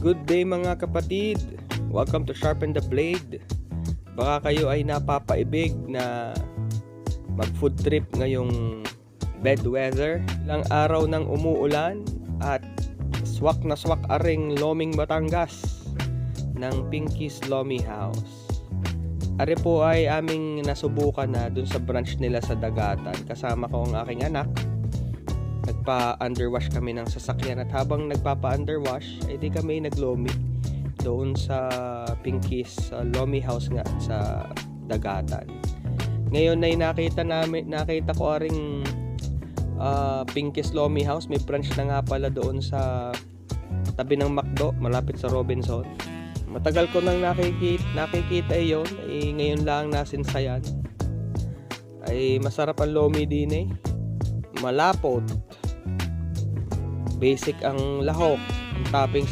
Good day mga kapatid. Welcome to Sharpen the Blade. Baka kayo ay napapaibig na mag-food trip ngayong bad weather. Ilang araw nang umuulan at swak na swak aring Loming Batangas ng Pinky's Lomi House. Ari po ay aming nasubukan na dun sa branch nila sa Dagatan. Kasama ko ang aking anak. Nagpa-underwash kami ng sasakyan at habang nagpapa-underwash ay di kami naglomi doon sa Pinky's Lomi House nga sa Dagatan. Ngayon ay nakita ko aring Pinky's Lomi House. May branch na nga pala doon sa tabi ng McDo, malapit sa Robinson. Matagal ko nang nakikita iyon, ay ngayon lang nasinsayan. Ay masarap ang lomi din eh. Malapot. Basic ang lahok, ang toppings